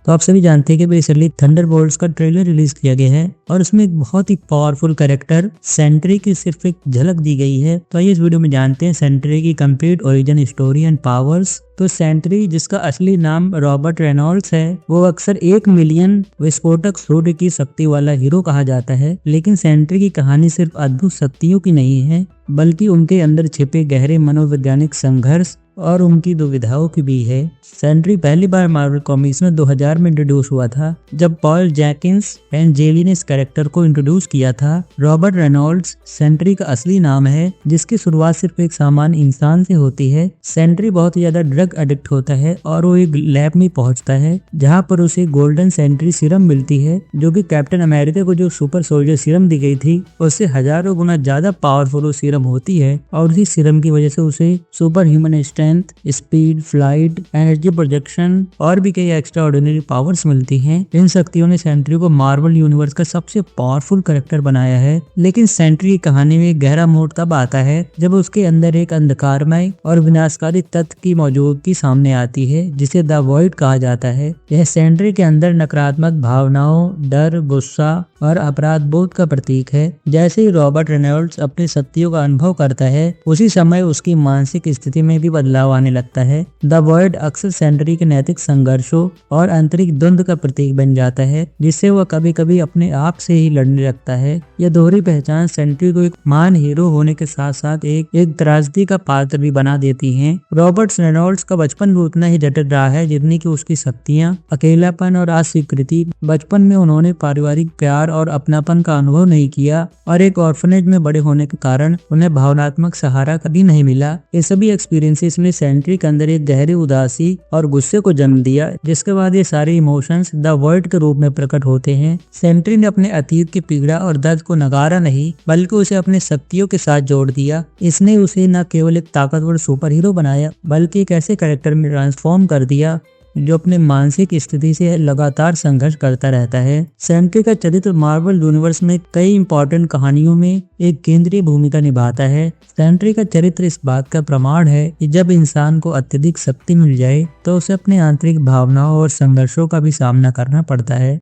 तो आप सभी जानते हैं कि रिसेंटली थंडरबोल्ट्स का ट्रेलर रिलीज किया गया है और उसमें एक बहुत ही पावरफुल कैरेक्टर सेंट्री की सिर्फ एक झलक दी गई है। तो आइए इस वीडियो में जानते हैं सेंट्री की complete origin story and powers. तो सेंट्री, जिसका असली नाम रॉबर्ट रेनॉल्ड्स है, वो अक्सर 1 मिलियन विस्फोटक सूर्य की शक्ति वाला हीरो कहा जाता है। लेकिन सेंट्री की कहानी सिर्फ अद्भुत शक्तियों की नहीं है, बल्कि उनके अंदर छिपे गहरे मनोवैज्ञानिक संघर्ष और उनकी दुविधाओं की भी है। सेंट्री पहली बार मार्वल कॉमिक्स में 2000 में इंट्रोड्यूस हुआ था, जब पॉल जैकिंस एंड जेली ने इस कैरेक्टर को इंट्रोड्यूस किया था। रॉबर्ट रेनॉल्ड्स सेंट्री का असली नाम है, जिसकी शुरुआत सिर्फ एक सामान्य इंसान से होती है। सेंट्री बहुत ही ज्यादा ड्रग एडिक्ट होता है और वो एक लैब में पहुंचता है, जहां पर उसे गोल्डन सेंट्री सीरम मिलती है, जो कि कैप्टन अमेरिका को जो सुपर सोल्जर सीरम दी गई थी, उससे हजारों गुना ज्यादा पावरफुल सीरम होती है। और उसी सीरम की वजह से उसे super human speed, flight, energy projection और भी कई एक्स्ट्रा ऑर्डिनरी पावर्स मिलती हैं। इन शक्तियों ने सेंट्री को मार्वल यूनिवर्स का सबसे पावरफुल कैरेक्टर बनाया है। लेकिन सेंट्री की कहानी में गहरा मोड़ तब आता है जब उसके अंदर एक अंधकारमय और विनाशकारी तत्व की मौजूदगी सामने आती है, जिसे द वॉइड कहा जाता है। यह सेंट्री के अंदर नकारात्मक भावनाओं, डर, गुस्सा और अपराध बोध का प्रतीक है। जैसे ही रॉबर्ट रेनॉल्ड्स अपनी शक्तियों का अनुभव करता है, उसी समय उसकी मानसिक स्थिति में भी बदलाव आने लगता है। द वॉइड अक्सर सेंट्री के नैतिक संघर्षों और आंतरिक द्वंद्व का प्रतीक बन जाता है, जिससे वह कभी कभी अपने आप से ही लड़ने लगता है। यह दोहरी पहचान सेंट्री को एक महान हीरो होने के साथ साथ एक त्रासदी का पात्र भी बना देती है। रॉबर्ट रेनॉल्ड्स का बचपन भी उतना ही जटिल रहा है जितनी की उसकी शक्तियाँ। अकेलापन और अस्वीकृति। बचपन में उन्होंने पारिवारिक प्यार और अपनापन का अनुभव नहीं किया और एक ऑर्फनेज में बड़े होने के कारण उन्हें भावनात्मक सहारा कभी नहीं मिला। ये सभी एक्सपीरियंसेस ने सेंट्री के अंदर एक गहरी उदासी और गुस्से को जन्म दिया, जिसके बाद ये सारे इमोशंस द वर्ल्ड के रूप में प्रकट होते हैं। सेंट्री ने अपने अतीत की पीड़ा और दर्द को नकारा नहीं, बल्कि उसे अपने शक्तियों के साथ जोड़ दिया। इसने उसे न केवल एक ताकतवर सुपर हीरो बनाया, बल्कि एक ऐसे कैरेक्टर में ट्रांसफॉर्म कर दिया जो अपने मानसिक स्थिति से लगातार संघर्ष करता रहता है। सेंट्री का चरित्र मार्वल यूनिवर्स में कई इंपॉर्टेंट कहानियों में एक केंद्रीय भूमिका निभाता है। सेंट्री का चरित्र इस बात का प्रमाण है कि जब इंसान को अत्यधिक शक्ति मिल जाए, तो उसे अपने आंतरिक भावनाओं और संघर्षों का भी सामना करना पड़ता है।